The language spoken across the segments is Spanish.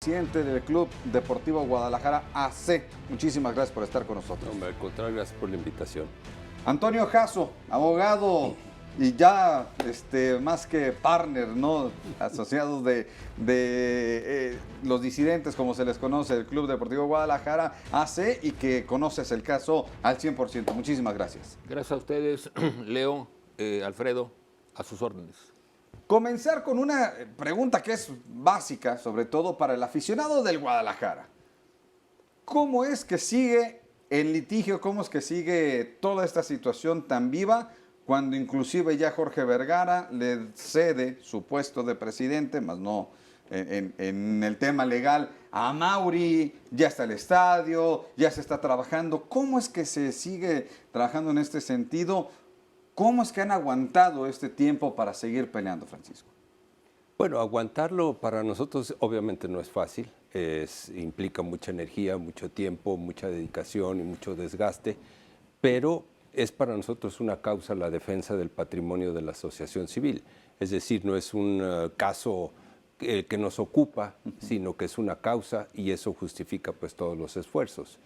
presidente del Club Deportivo Guadalajara AC. Muchísimas gracias por estar con nosotros. No, al contrario, gracias por la invitación. Antonio Jasso, abogado y ya más que partner, ¿no? Asociados de los disidentes, como se les conoce, el Club Deportivo Guadalajara AC, y que conoces el caso al 100%. Muchísimas gracias. Gracias a ustedes, Leo, Alfredo, a sus órdenes. Comenzar con una pregunta que es básica, sobre todo para el aficionado del Guadalajara. ¿Cómo es que sigue el litigio? ¿Cómo es que sigue toda esta situación tan viva cuando inclusive ya Jorge Vergara le cede su puesto de presidente, más no en el tema legal, a Mauri? Ya está el estadio, ya se está trabajando. ¿Cómo es que se sigue trabajando en este sentido? ¿Cómo es que han aguantado este tiempo para seguir peleando, Francisco? Bueno, aguantarlo para nosotros obviamente no es fácil, implica mucha energía, mucho tiempo, mucha dedicación y mucho desgaste, pero es para nosotros una causa la defensa del patrimonio de la asociación civil. Es decir, no es un caso que nos ocupa, sino que es una causa y eso justifica pues todos los esfuerzos.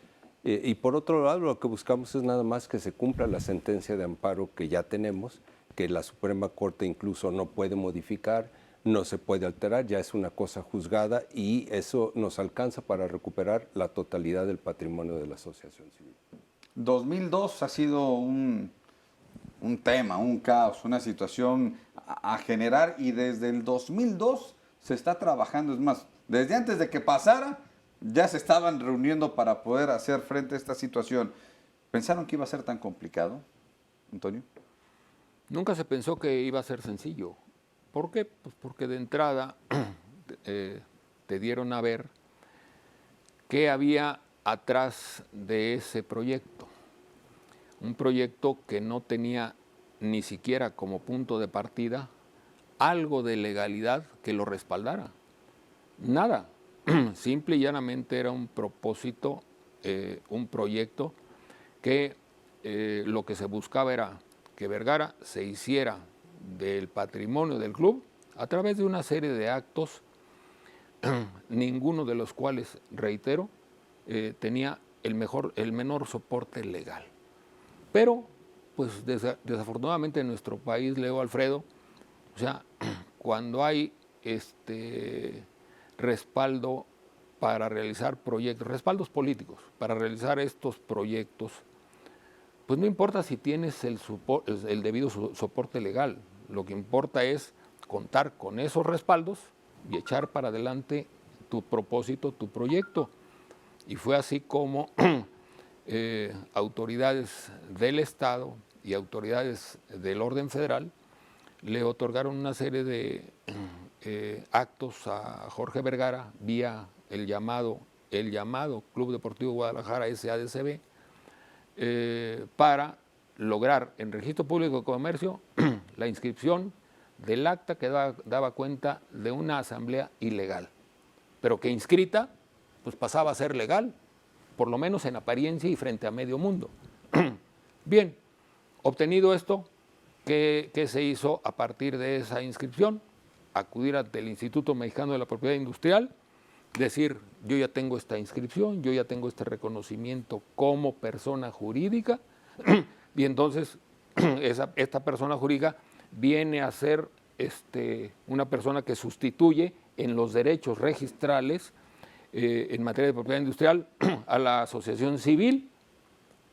Y por otro lado, lo que buscamos es nada más que se cumpla la sentencia de amparo que ya tenemos, que la Suprema Corte incluso no puede modificar, no se puede alterar, ya es una cosa juzgada y eso nos alcanza para recuperar la totalidad del patrimonio de la asociación civil. 2002 ha sido un tema, un caos, una situación a generar, y desde el 2002 se está trabajando. Es más, desde antes de que pasara ya se estaban reuniendo para poder hacer frente a esta situación. ¿Pensaron que iba a ser tan complicado, Antonio? Nunca se pensó que iba a ser sencillo. ¿Por qué? Pues porque de entrada te dieron a ver qué había atrás de ese proyecto. Un proyecto que no tenía ni siquiera como punto de partida algo de legalidad que lo respaldara. Nada. Simple y llanamente era un propósito, un proyecto que lo que se buscaba era que Vergara se hiciera del patrimonio del club a través de una serie de actos, ninguno de los cuales, reitero, tenía el menor soporte legal. Pero, pues desafortunadamente en nuestro país, Leo, Alfredo, o sea, cuando hay respaldo para realizar proyectos, respaldos políticos, para realizar estos proyectos, pues no importa si tienes el debido soporte legal, lo que importa es contar con esos respaldos y echar para adelante tu propósito, tu proyecto. Y fue así como autoridades del Estado y autoridades del orden federal le otorgaron una serie de actos a Jorge Vergara vía el llamado Club Deportivo Guadalajara SADCB para lograr en Registro Público de Comercio la inscripción del acta que daba cuenta de una asamblea ilegal, pero que inscrita pues pasaba a ser legal, por lo menos en apariencia y frente a medio mundo. Bien, obtenido esto, ¿qué se hizo a partir de esa inscripción? Acudir ante el Instituto Mexicano de la Propiedad Industrial, decir, yo ya tengo esta inscripción, yo ya tengo este reconocimiento como persona jurídica, y entonces esta persona jurídica viene a ser una persona que sustituye en los derechos registrales en materia de propiedad industrial a la asociación civil.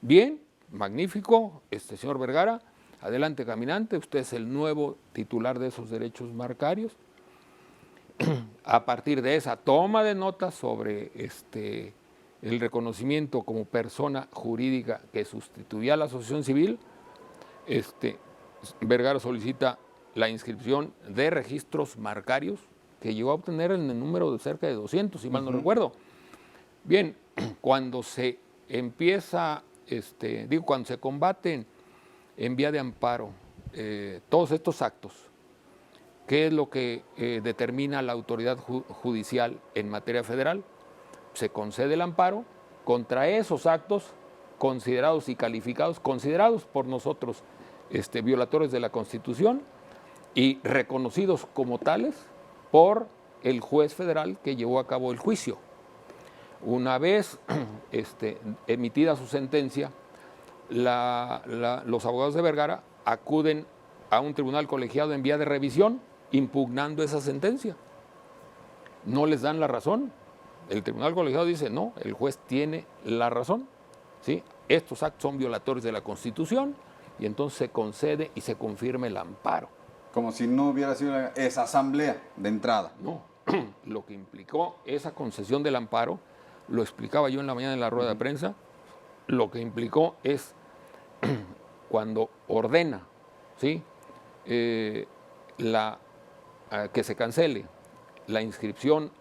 Bien, magnífico, señor Vergara, adelante caminante, usted es el nuevo titular de esos derechos marcarios. A partir de esa toma de notas sobre el reconocimiento como persona jurídica que sustituía a la asociación civil, Vergara solicita la inscripción de registros marcarios que llegó a obtener en el número de cerca de 200, si mal no recuerdo. Bien, cuando se empieza, cuando se combaten en vía de amparo todos estos actos, ¿qué es lo que determina la autoridad judicial en materia federal? Se concede el amparo contra esos actos considerados y calificados, considerados por nosotros violadores de la Constitución y reconocidos como tales por el juez federal que llevó a cabo el juicio. Una vez emitida su sentencia, los abogados de Vergara acuden a un tribunal colegiado en vía de revisión impugnando esa sentencia. No les dan la razón. El tribunal colegiado dice, no, el juez tiene la razón, ¿sí? Estos actos son violatorios de la Constitución y entonces se concede y se confirma el amparo. Como si no hubiera sido esa asamblea de entrada. No, lo que implicó esa concesión del amparo, lo explicaba yo en la mañana en la rueda de prensa, lo que implicó es cuando ordena, ¿sí? Que se cancele la inscripción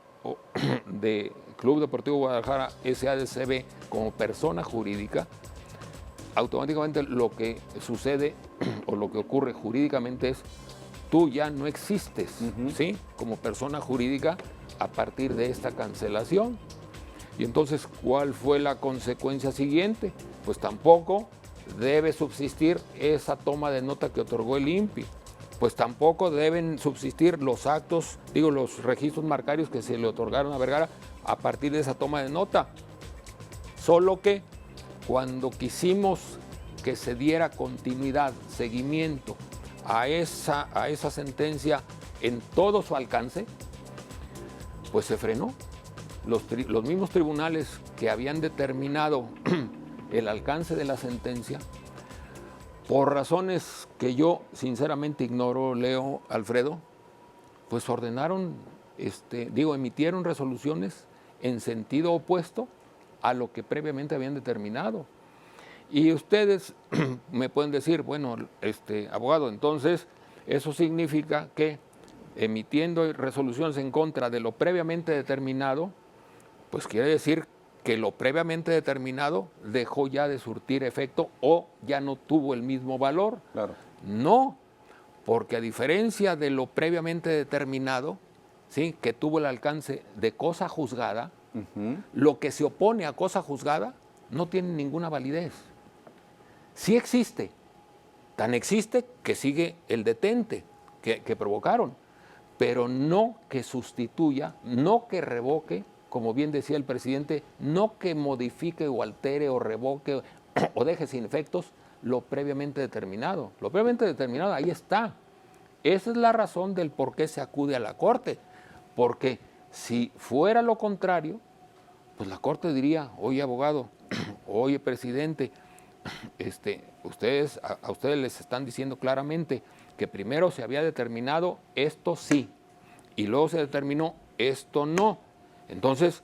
de Club Deportivo Guadalajara SADCB como persona jurídica, automáticamente lo que sucede o lo que ocurre jurídicamente es tú ya no existes, ¿sí? Como persona jurídica a partir de esta cancelación. Y entonces, ¿cuál fue la consecuencia siguiente? Pues tampoco debe subsistir esa toma de nota que otorgó el INPI. Pues tampoco deben subsistir los actos, los registros marcarios que se le otorgaron a Vergara a partir de esa toma de nota. Solo que cuando quisimos que se diera continuidad, seguimiento a esa sentencia en todo su alcance, pues se frenó. Los mismos tribunales que habían determinado el alcance de la sentencia, por razones que yo sinceramente ignoro, Leo, Alfredo, pues ordenaron, emitieron resoluciones en sentido opuesto a lo que previamente habían determinado. Y ustedes me pueden decir, bueno, abogado, entonces eso significa que emitiendo resoluciones en contra de lo previamente determinado, pues quiere decir que lo previamente determinado dejó ya de surtir efecto o ya no tuvo el mismo valor. Claro. No, porque a diferencia de lo previamente determinado, ¿sí? Que tuvo el alcance de cosa juzgada, lo que se opone a cosa juzgada no tiene ninguna validez. Sí existe, tan existe que sigue el detente que provocaron, pero no que sustituya, no que revoque, como bien decía el presidente, no que modifique o altere o revoque o deje sin efectos lo previamente determinado. Lo previamente determinado ahí está. Esa es la razón del por qué se acude a la Corte, porque si fuera lo contrario, pues la Corte diría, oye abogado, oye presidente, a ustedes les están diciendo claramente que primero se había determinado esto sí, y luego se determinó esto no. Entonces,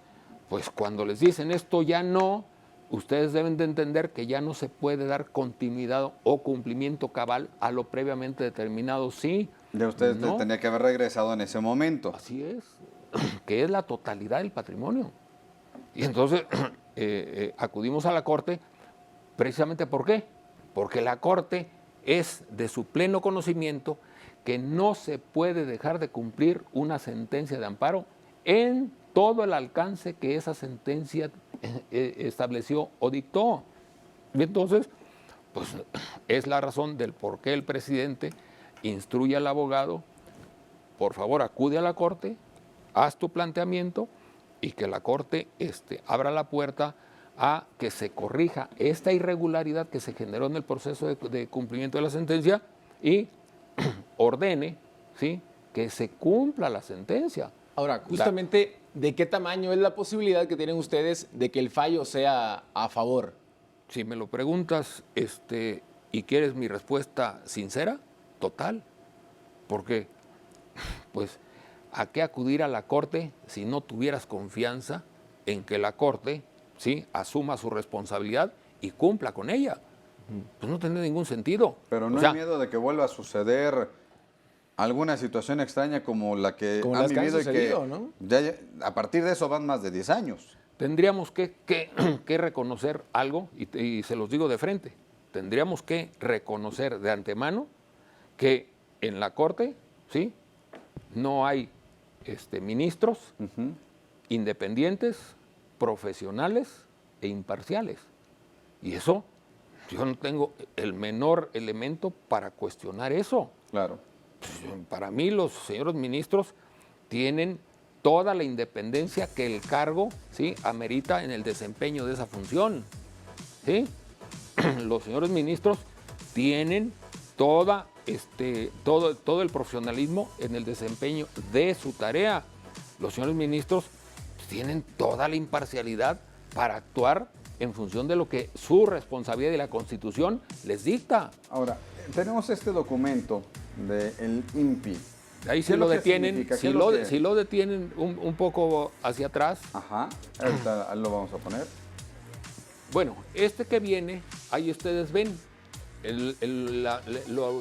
pues cuando les dicen esto ya no, ustedes deben de entender que ya no se puede dar continuidad o cumplimiento cabal a lo previamente determinado sí. Ya ustedes no. tenía que haber regresado en ese momento. Así es, que es la totalidad del patrimonio. Y entonces acudimos a la Corte, precisamente ¿por qué? Porque la Corte es de su pleno conocimiento que no se puede dejar de cumplir una sentencia de amparo en todo el alcance que esa sentencia estableció o dictó. Y entonces, pues es la razón del por qué el presidente instruye al abogado, por favor acude a la Corte, haz tu planteamiento y que la Corte abra la puerta a que se corrija esta irregularidad que se generó en el proceso de cumplimiento de la sentencia y ordene, ¿sí?, que se cumpla la sentencia. Ahora, justamente, ¿de qué tamaño es la posibilidad que tienen ustedes de que el fallo sea a favor? Si me lo preguntas y quieres mi respuesta sincera, total. Porque, pues, ¿a qué acudir a la Corte si no tuvieras confianza en que la Corte, ¿sí?, asuma su responsabilidad y cumpla con ella? Pues no tendría ningún sentido. Pero no hay miedo de que vuelva a suceder alguna situación extraña como la que han vivido y que ¿no? ya, a partir de eso van más de 10 años. Tendríamos que reconocer algo, y se los digo de frente, tendríamos que reconocer de antemano que en la Corte, ¿sí?, no hay ministros independientes, profesionales e imparciales. Y eso, yo no tengo el menor elemento para cuestionar eso. Claro. Para mí los señores ministros tienen toda la independencia que el cargo, ¿sí?, amerita en el desempeño de esa función, ¿sí? Los señores ministros tienen todo el profesionalismo en el desempeño de su tarea. Los señores ministros tienen toda la imparcialidad para actuar en función de lo que su responsabilidad y la Constitución les dicta. Ahora, tenemos este documento del INPI. Ahí ¿Qué se es lo que detienen, significa? ¿Qué si es lo que- si lo detienen un poco hacia atrás. Ajá, ahorita lo vamos a poner. Bueno, este que viene, ahí ustedes ven,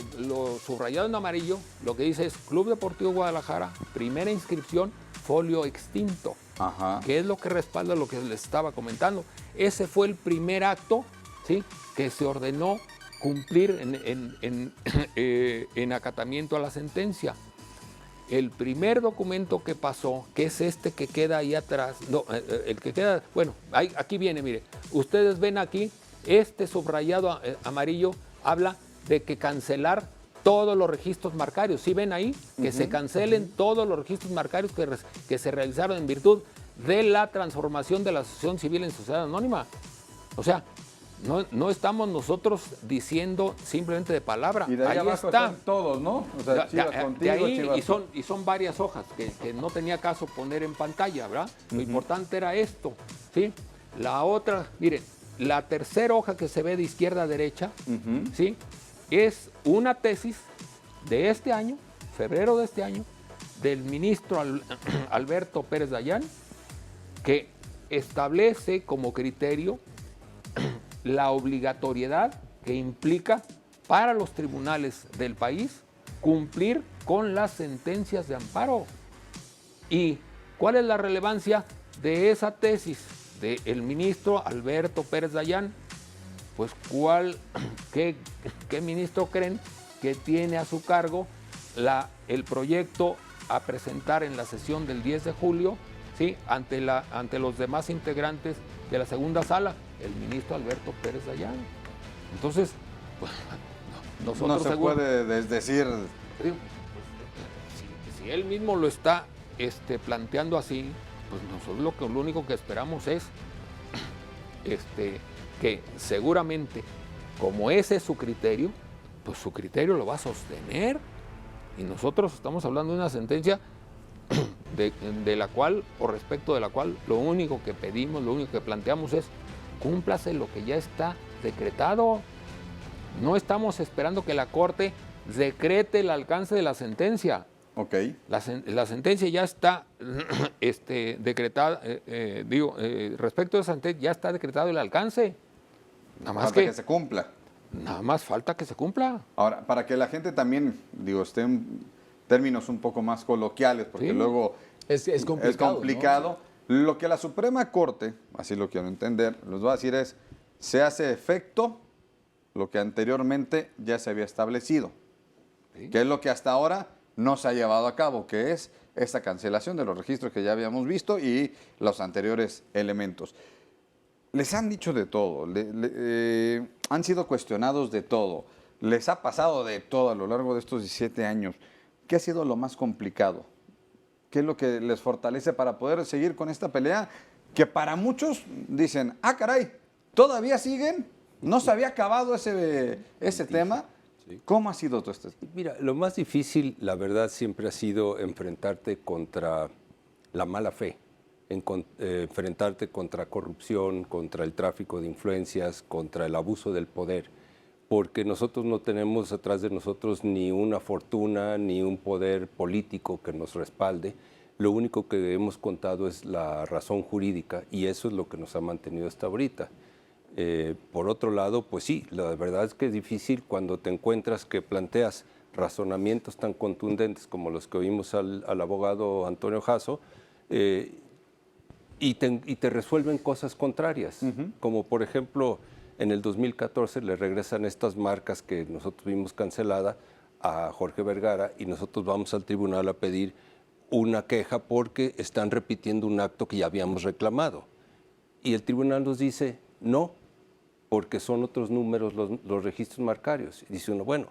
lo subrayado en amarillo, lo que dice es Club Deportivo Guadalajara, primera inscripción, folio extinto, Ajá. que es lo que respalda lo que les estaba comentando. Ese fue el primer acto, ¿sí?, que se ordenó cumplir en acatamiento a la sentencia. El primer documento que pasó, que es este que queda ahí atrás, no, el que queda, bueno, aquí viene, mire, ustedes ven aquí, este subrayado amarillo habla de que cancelar todos los registros marcarios. ¿Sí ven ahí? Que se cancelen todos los registros marcarios que se realizaron en virtud de la transformación de la asociación civil en sociedad anónima. O sea, no estamos nosotros diciendo simplemente de palabra. Y de ahí abajo está. están todos, ¿no? O sea, Chivas De contigo, ahí, Chivas... y son varias hojas que no tenía caso poner en pantalla, ¿verdad? Lo importante era esto, ¿sí? La otra, miren, la tercera hoja que se ve de izquierda a derecha, ¿sí?, es una tesis de este año, febrero de este año, del ministro Alberto Pérez Dayán, que establece como criterio la obligatoriedad que implica para los tribunales del país cumplir con las sentencias de amparo. ¿Y cuál es la relevancia de esa tesis del ministro Alberto Pérez Dayán? Pues ¿qué ministro creen que tiene a su cargo el proyecto a presentar en la sesión del 10 de julio, ¿sí?, ante los demás integrantes de la segunda sala? El ministro Alberto Pérez Dayán. Entonces, pues, nosotros No se puede decir... digo, si él mismo lo está planteando así, pues nosotros lo único que esperamos es que seguramente, como ese es su criterio, pues su criterio lo va a sostener. Y nosotros estamos hablando de una sentencia de la cual, o respecto de la cual, lo único que pedimos, lo único que planteamos es cúmplase lo que ya está decretado. No estamos esperando que la Corte decrete el alcance de la sentencia. Ok. La sentencia ya está decretada, respecto de esa sentencia ya está decretado el alcance. Nada más Falta que se cumpla. Nada más falta que se cumpla. Ahora, para que la gente también, esté en términos un poco más coloquiales, porque Sí. luego Es complicado. es complicado. Lo que la Suprema Corte, así lo quiero entender, les va a decir es, se hace efecto lo que anteriormente ya se había establecido, Sí. que es lo que hasta ahora no se ha llevado a cabo, que es esta cancelación de los registros que ya habíamos visto y los anteriores elementos. Les han dicho de todo, han sido cuestionados de todo, les ha pasado de todo a lo largo de estos 17 años. ¿Qué ha sido lo más complicado? ¿Qué es lo que les fortalece para poder seguir con esta pelea? Que para muchos dicen, ah, caray, ¿todavía siguen? ¿No se había acabado ese tema? Sí. ¿Cómo ha sido todo esto? Mira, lo más difícil, la verdad, siempre ha sido enfrentarte contra la mala fe, enfrentarte contra corrupción, contra el tráfico de influencias, contra el abuso del poder, porque nosotros no tenemos atrás de nosotros ni una fortuna, ni un poder político que nos respalde. Lo único que hemos contado es la razón jurídica y eso es lo que nos ha mantenido hasta ahorita. Por otro lado, pues sí, la verdad es que es difícil cuando te encuentras que planteas razonamientos tan contundentes como los que oímos al abogado Antonio Jasso y te resuelven cosas contrarias, como por ejemplo en el 2014 le regresan estas marcas que nosotros vimos canceladas a Jorge Vergara y nosotros vamos al tribunal a pedir una queja porque están repitiendo un acto que ya habíamos reclamado. Y el tribunal nos dice, no, porque son otros números los registros marcarios. Y dice uno, bueno,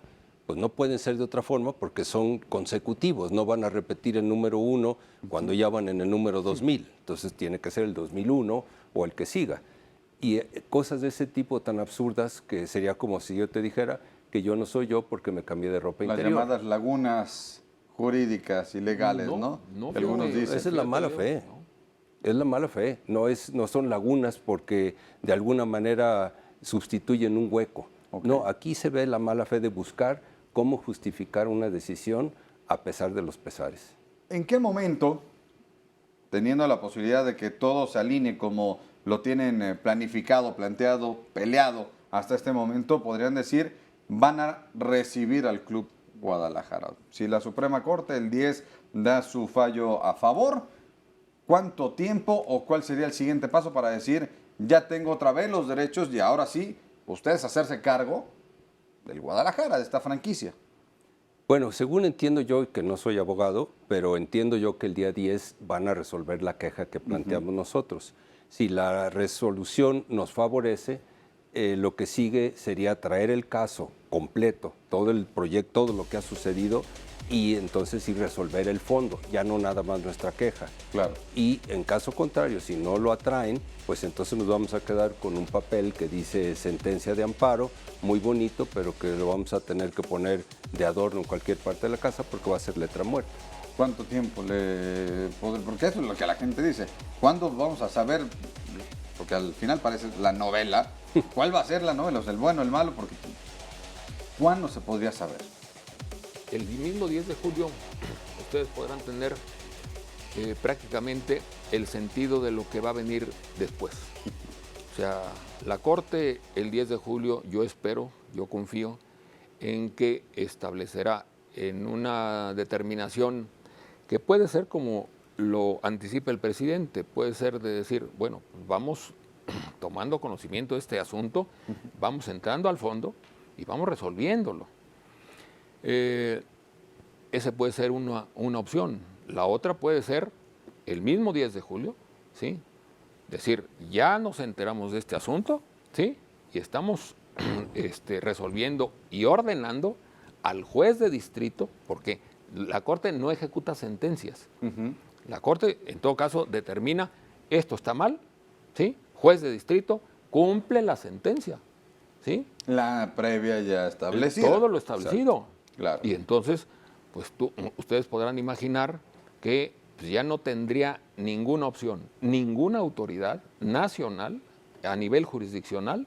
pues no pueden ser de otra forma porque son consecutivos, no van a repetir el número 1 cuando ya van en el número 2000, entonces tiene que ser el 2001 o el que siga. Y cosas de ese tipo tan absurdas que sería como si yo te dijera que yo no soy yo porque me cambié de ropa Las interior. llamadas lagunas jurídicas y legales, ¿no? No, Que algunos fíjate, dicen. Esa es la mala fe. Es la mala fe. No son lagunas porque de alguna manera sustituyen un hueco. Ok. No, aquí se ve la mala fe de buscar cómo justificar una decisión a pesar de los pesares. ¿En qué momento, teniendo la posibilidad de que todo se alinee como lo tienen planificado, planteado, peleado hasta este momento, podrían decir, van a recibir al Club Guadalajara? Si la Suprema Corte el 10 da su fallo a favor, ¿cuánto tiempo o cuál sería el siguiente paso para decir, ya tengo otra vez los derechos y ahora sí, ustedes hacerse cargo del Guadalajara, de esta franquicia? Bueno, según entiendo yo, que no soy abogado, pero entiendo yo que el día 10 van a resolver la queja que planteamos nosotros. Si la resolución nos favorece, lo que sigue sería traer el caso completo, todo el proyecto, todo lo que ha sucedido, y entonces sí resolver el fondo, ya no nada más nuestra queja. Claro. Y en caso contrario, si no lo atraen, pues entonces nos vamos a quedar con un papel que dice sentencia de amparo, muy bonito, pero que lo vamos a tener que poner de adorno en cualquier parte de la casa porque va a ser letra muerta. ¿Cuánto tiempo le podré? Porque eso es lo que la gente dice. ¿Cuándo vamos a saber? Porque al final parece la novela. ¿Cuál va a ser la novela? O sea, el bueno, el malo, porque ¿cuándo se podría saber? El mismo 10 de julio ustedes podrán tener prácticamente el sentido de lo que va a venir después. O sea, la Corte el 10 de julio, yo espero, yo confío en que establecerá en una determinación que puede ser como lo anticipa el presidente, puede ser de decir, bueno, pues vamos tomando conocimiento de este asunto, vamos entrando al fondo y vamos resolviéndolo. Ese puede ser una opción. La otra puede ser el mismo 10 de julio, ¿sí? Decir, ya nos enteramos de este asunto, ¿sí? Y estamos resolviendo y ordenando al juez de distrito, porque la Corte no ejecuta sentencias. La Corte, en todo caso, determina, esto está mal, ¿sí? Juez de distrito cumple la sentencia, ¿sí? La previa ya establecida. Todo lo establecido. Claro. Y entonces, pues ustedes podrán imaginar que pues, ya no tendría ninguna opción, ninguna autoridad nacional a nivel jurisdiccional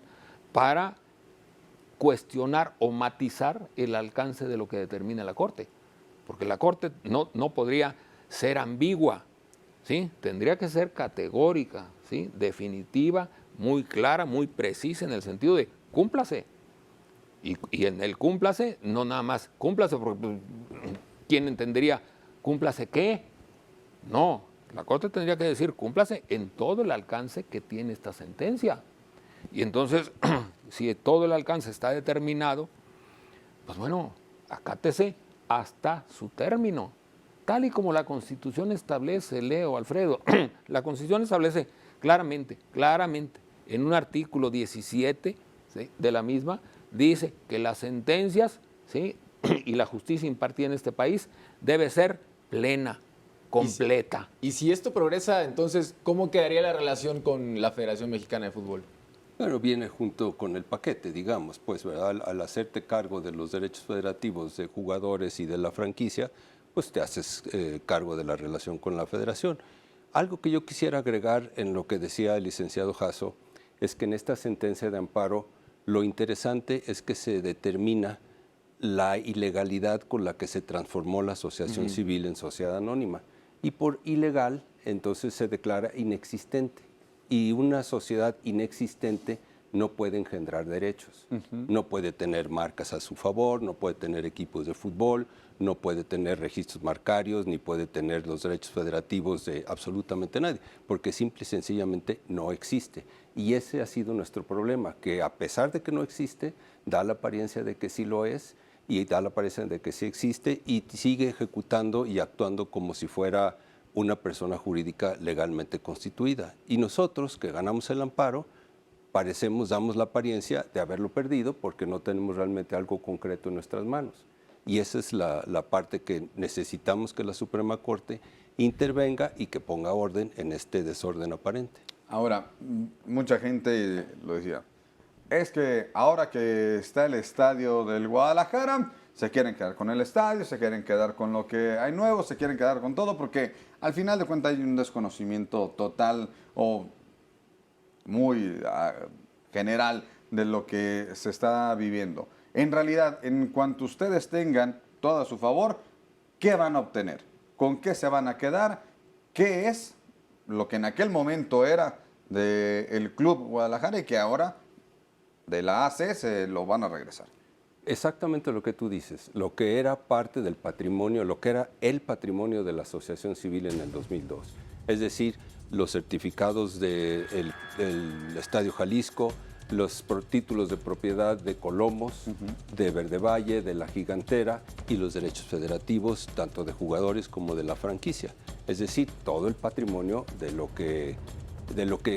para cuestionar o matizar el alcance de lo que determina la Corte. Porque la Corte no podría ser ambigua, ¿sí? Tendría que ser categórica, ¿sí? Definitiva, muy clara, muy precisa en el sentido de cúmplase. Y en el cúmplase, no nada más cúmplase, porque pues, ¿quién entendería cúmplase qué? No, la Corte tendría que decir cúmplase en todo el alcance que tiene esta sentencia. Y entonces, si todo el alcance está determinado, pues bueno, acátese hasta su término. Tal y como la Constitución establece, Leo, Alfredo, la Constitución establece claramente, en un artículo 17, ¿sí?, de la misma, dice que las sentencias, ¿sí?, y la justicia impartida en este país debe ser plena, completa. Y si esto progresa, entonces, ¿cómo quedaría la relación con la Federación Mexicana de Fútbol? Bueno, viene junto con el paquete, digamos, pues, ¿verdad? Al hacerte cargo de los derechos federativos de jugadores y de la franquicia, pues te haces cargo de la relación con la federación. Algo que yo quisiera agregar en lo que decía el licenciado Jasso es que en esta sentencia de amparo lo interesante es que se determina la ilegalidad con la que se transformó la asociación civil en sociedad anónima. Y por ilegal, entonces se declara inexistente. Y una sociedad inexistente no puede engendrar derechos. No puede tener marcas a su favor, no puede tener equipos de fútbol, no puede tener registros marcarios, ni puede tener los derechos federativos de absolutamente nadie, porque simple y sencillamente no existe. Y ese ha sido nuestro problema, que a pesar de que no existe, da la apariencia de que sí lo es, y da la apariencia de que sí existe, y sigue ejecutando y actuando como si fuera una persona jurídica legalmente constituida. Y nosotros, que ganamos el amparo, damos la apariencia de haberlo perdido porque no tenemos realmente algo concreto en nuestras manos. Y esa es la parte que necesitamos que la Suprema Corte intervenga y que ponga orden en este desorden aparente. Ahora, mucha gente lo decía, es que ahora que está el estadio del Guadalajara, se quieren quedar con el estadio, se quieren quedar con lo que hay nuevo, se quieren quedar con todo, porque al final de cuentas hay un desconocimiento total o muy general de lo que se está viviendo. En realidad, en cuanto ustedes tengan todo a su favor, ¿qué van a obtener? ¿Con qué se van a quedar? ¿Qué es lo que en aquel momento era del Club Guadalajara y que ahora de la AC se lo van a regresar? Exactamente lo que tú dices, lo que era parte del patrimonio, lo que era el patrimonio de la Asociación Civil en el 2002. Es decir, los certificados del Estadio Jalisco, los títulos de propiedad de Colomos, de Verde Valle, de La Gigantera y los derechos federativos tanto de jugadores como de la franquicia. Es decir, todo el patrimonio de lo que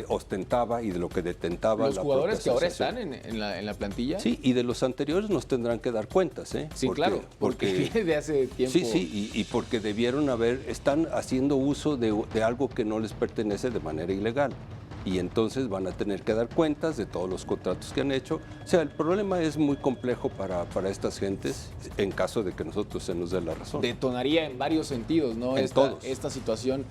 ostentaba y de lo que detentaba los la jugadores que propia ahora asociación. están en la plantilla. Sí, y de los anteriores nos tendrán que dar cuentas, ¿eh? Sí, claro, porque viene de hace tiempo. Sí, y porque debieron están haciendo uso de algo que no les pertenece de manera ilegal. Y entonces van a tener que dar cuentas de todos los contratos que han hecho. O sea, el problema es muy complejo para estas gentes en caso de que nosotros se nos dé la razón. Detonaría en varios sentidos, ¿no? En todos. Esta situación.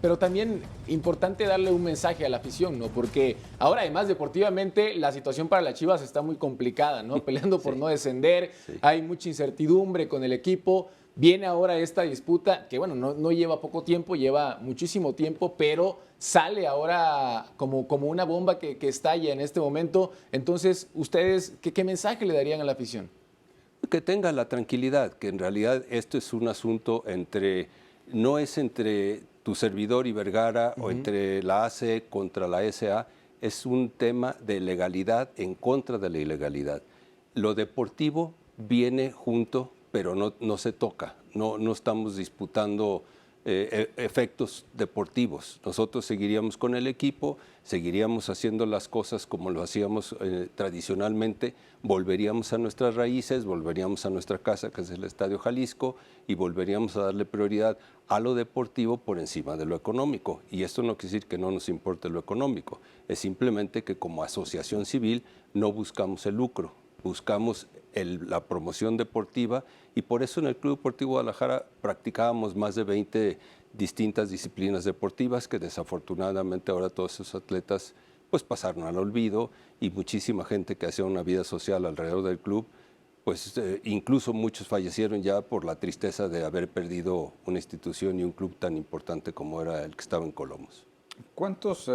Pero también importante darle un mensaje a la afición, ¿no? Porque ahora además deportivamente la situación para las Chivas está muy complicada, ¿no? Peleando por no descender, hay mucha incertidumbre con el equipo. Viene ahora esta disputa que, bueno, no lleva poco tiempo, lleva muchísimo tiempo, pero sale ahora como una bomba que estalla en este momento. Entonces, ¿ustedes qué mensaje le darían a la afición? Que tenga la tranquilidad, que en realidad esto es un asunto no es entre tu servidor y Vergara o entre la AC contra la SA, es un tema de legalidad en contra de la ilegalidad. Lo deportivo viene junto, pero no se toca, no estamos disputando efectos deportivos. Nosotros seguiríamos con el equipo, seguiríamos haciendo las cosas como lo hacíamos tradicionalmente, volveríamos a nuestras raíces, volveríamos a nuestra casa, que es el Estadio Jalisco, y volveríamos a darle prioridad a lo deportivo por encima de lo económico. Y esto no quiere decir que no nos importe lo económico, es simplemente que como asociación civil no buscamos el lucro, buscamos la promoción deportiva, y por eso en el Club Deportivo Guadalajara practicábamos más de 20 distintas disciplinas deportivas que desafortunadamente ahora todos esos atletas pues pasaron al olvido, y muchísima gente que hacía una vida social alrededor del club, pues incluso muchos fallecieron ya por la tristeza de haber perdido una institución y un club tan importante como era el que estaba en Colomos. ¿Cuántas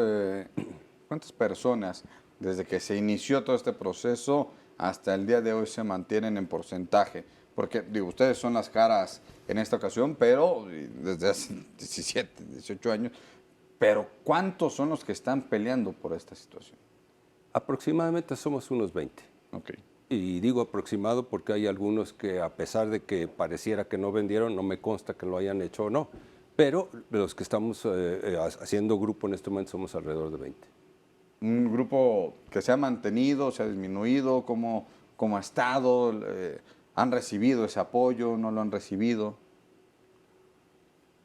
personas desde que se inició todo este proceso hasta el día de hoy se mantienen en porcentaje? Porque, digo, ustedes son las caras en esta ocasión, pero desde hace 17, 18 años, pero ¿cuántos son los que están peleando por esta situación? Aproximadamente somos unos 20. Okay. Y digo aproximado porque hay algunos que, a pesar de que pareciera que no vendieron, no me consta que lo hayan hecho o no, pero los que estamos haciendo grupo en este momento somos alrededor de 20. ¿Un grupo que se ha mantenido, se ha disminuido? ¿Cómo ha estado? ¿Han recibido ese apoyo? ¿No lo han recibido?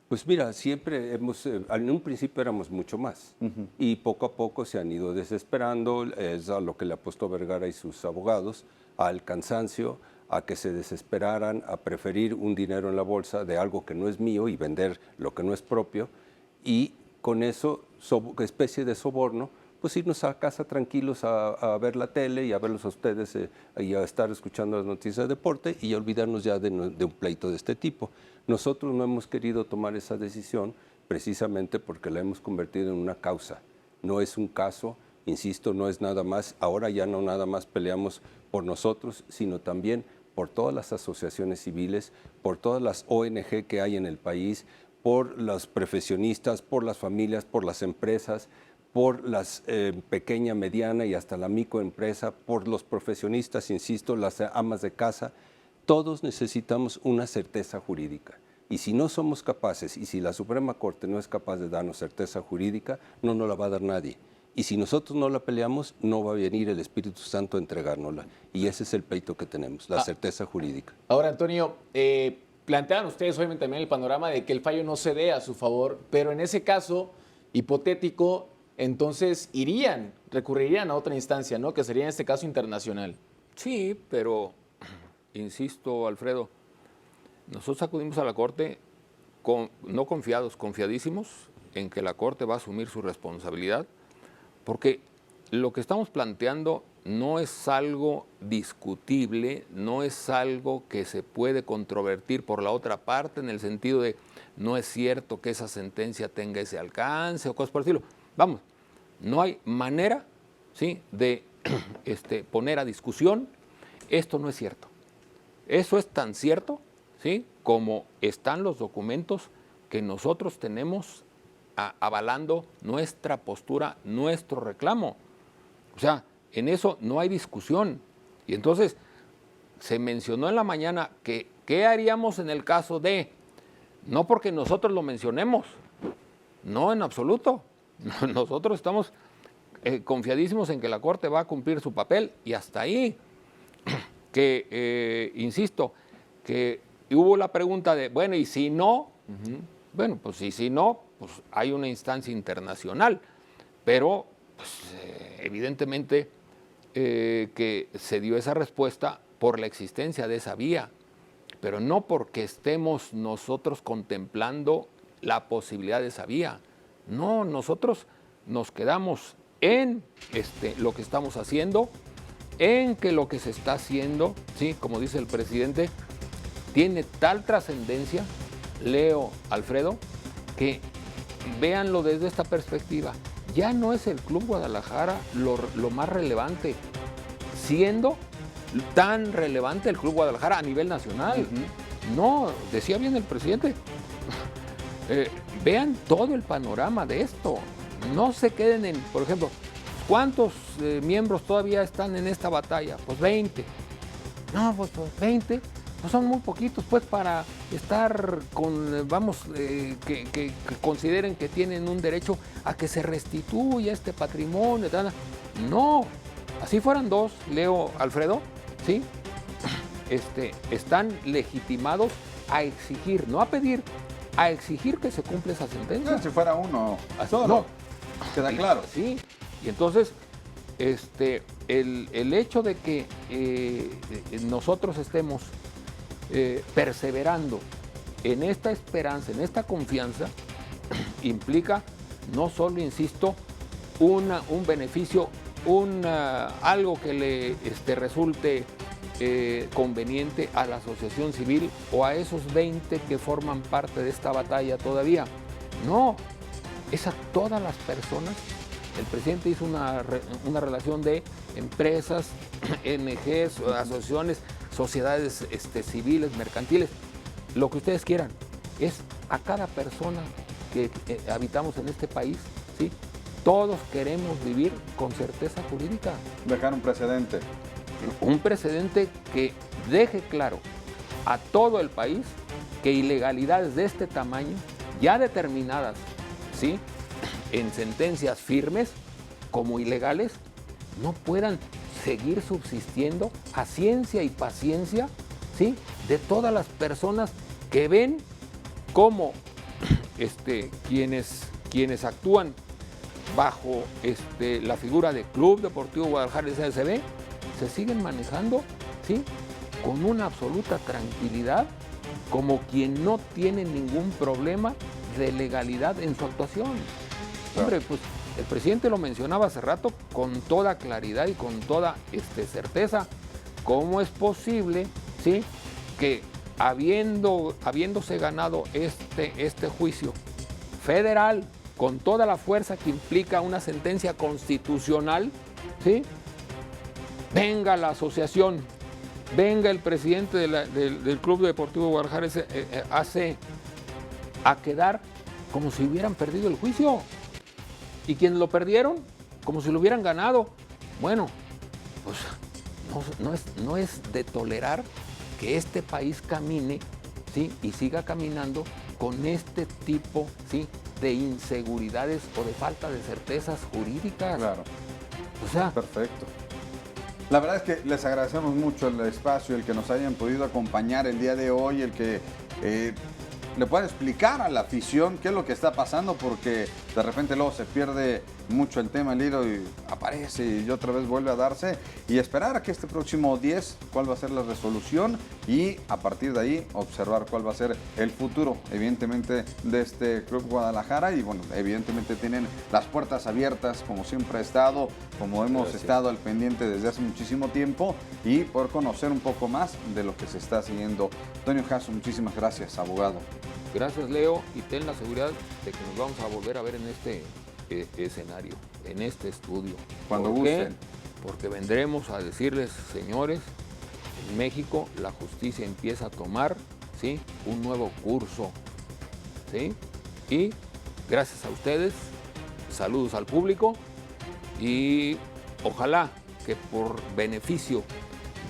Pues mira, siempre en un principio éramos mucho más, y poco a poco se han ido desesperando, es a lo que le apostó Vergara y sus abogados, al cansancio, a que se desesperaran, a preferir un dinero en la bolsa de algo que no es mío y vender lo que no es propio, y con eso, especie de soborno, pues irnos a casa tranquilos a ver la tele y a verlos a ustedes y a estar escuchando las noticias de deporte y olvidarnos ya de un pleito de este tipo. Nosotros no hemos querido tomar esa decisión precisamente porque la hemos convertido en una causa. No es un caso, insisto, no es nada más. Ahora ya no nada más peleamos por nosotros, sino también por todas las asociaciones civiles, por todas las ONG que hay en el país, por los profesionistas, por las familias, por las empresas, por las pequeña, mediana y hasta la microempresa, por los profesionistas, insisto, las amas de casa. Todos necesitamos una certeza jurídica. Y si no somos capaces, y si la Suprema Corte no es capaz de darnos certeza jurídica, no nos la va a dar nadie. Y si nosotros no la peleamos, no va a venir el Espíritu Santo a entregárnosla. Y ese es el pleito que tenemos, la certeza jurídica. Ahora, Antonio, plantean ustedes obviamente también el panorama de que el fallo no se dé a su favor, pero en ese caso hipotético, entonces recurrirían a otra instancia, ¿no? Que sería en este caso internacional. Sí, pero, insisto, Alfredo, nosotros acudimos a la Corte no confiados, confiadísimos en que la Corte va a asumir su responsabilidad, porque lo que estamos planteando no es algo discutible, no es algo que se puede controvertir por la otra parte, en el sentido de no es cierto que esa sentencia tenga ese alcance o cosas por el estilo. Vamos, no hay manera, ¿sí?, de poner a discusión, esto no es cierto. Eso es tan cierto, ¿sí?, como están los documentos que nosotros tenemos avalando nuestra postura, nuestro reclamo. O sea, en eso no hay discusión. Y entonces se mencionó en la mañana que qué haríamos en el caso de, no porque nosotros lo mencionemos, no en absoluto. Nosotros estamos confiadísimos en que la Corte va a cumplir su papel y hasta ahí. Que, insisto, que hubo la pregunta de, bueno, ¿y si no? Bueno, pues y si no, pues hay una instancia internacional, pero pues, evidentemente que se dio esa respuesta por la existencia de esa vía, pero no porque estemos nosotros contemplando la posibilidad de esa vía. No, nosotros nos quedamos en lo que estamos haciendo, en que lo que se está haciendo, sí, como dice el presidente, tiene tal trascendencia, Leo, Alfredo, que véanlo desde esta perspectiva. Ya no es el Club Guadalajara lo más relevante, siendo tan relevante el Club Guadalajara a nivel nacional. No, decía bien el presidente, vean todo el panorama de esto. No se queden en, por ejemplo, ¿cuántos miembros todavía están en esta batalla? Pues 20. No, pues 20. Pues son muy poquitos, pues, para estar con, que consideren que tienen un derecho a que se restituya este patrimonio. No, así fueran 2, Leo, Alfredo, ¿sí? Están legitimados a exigir, no a pedir, a exigir que se cumpla esa sentencia. Si fuera uno, solo. No. Queda claro. Sí, y entonces, el hecho de que nosotros estemos perseverando en esta esperanza, en esta confianza, implica no solo, insisto, un beneficio, algo que le resulte conveniente a la asociación civil o a esos 20 que forman parte de esta batalla todavía. No, es a todas las personas. El presidente hizo una relación de empresas, ONGs, asociaciones, sociedades civiles, mercantiles, lo que ustedes quieran. Es a cada persona que habitamos en este país, ¿sí? Todos queremos vivir con certeza jurídica. Dejar un precedente. Un precedente que deje claro a todo el país que ilegalidades de este tamaño, ya determinadas, ¿sí?, en sentencias firmes como ilegales, no puedan seguir subsistiendo a ciencia y paciencia, ¿sí?, de todas las personas que ven cómo quienes actúan bajo la figura de Club Deportivo Guadalajara y CSB se siguen manejando, ¿sí?, con una absoluta tranquilidad, como quien no tiene ningún problema de legalidad en su actuación. Hombre, pues el presidente lo mencionaba hace rato con toda claridad y con toda certeza. ¿Cómo es posible, sí, que habiéndose ganado este juicio federal con toda la fuerza que implica una sentencia constitucional, sí, venga la asociación, venga el presidente del Club Deportivo Guadalajara a quedar como si hubieran perdido el juicio? Y quienes lo perdieron, como si lo hubieran ganado? Bueno, pues no es de tolerar que este país camine, ¿sí?, y siga caminando con este tipo, ¿sí?, de inseguridades o de falta de certezas jurídicas. Claro. O sea, Perfecto. La verdad es que les agradecemos mucho el espacio, el que nos hayan podido acompañar el día de hoy, el que le puedan explicar a la afición qué es lo que está pasando, porque de repente luego se pierde mucho el tema, el hilo, y aparece y otra vez vuelve a darse, y esperar a que este próximo 10 cuál va a ser la resolución, y a partir de ahí observar cuál va a ser el futuro, evidentemente, de este Club Guadalajara. Y bueno, evidentemente tienen las puertas abiertas, como siempre ha estado, como hemos estado al pendiente desde hace muchísimo tiempo, y por conocer un poco más de lo que se está siguiendo. Antonio Jasso, muchísimas gracias, abogado. gracias, Leo, y ten la seguridad de que nos vamos a volver a ver en este escenario, en este estudio. Cuando ¿Por qué? gusten. Porque vendremos a decirles, señores, en México la justicia empieza a tomar, ¿sí?, un nuevo curso, ¿sí? Y gracias a ustedes, saludos al público, y ojalá que por beneficio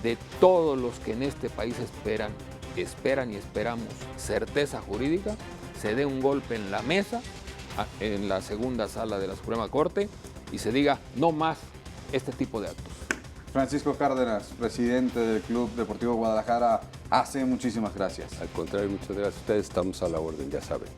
de todos los que en este país esperan y esperamos certeza jurídica, se dé un golpe en la mesa, en la segunda sala de la Suprema Corte, y se diga no más este tipo de actos. Francisco Cárdenas, presidente del Club Deportivo Guadalajara AC, muchísimas gracias. Al contrario, muchas gracias a ustedes, estamos a la orden, ya saben.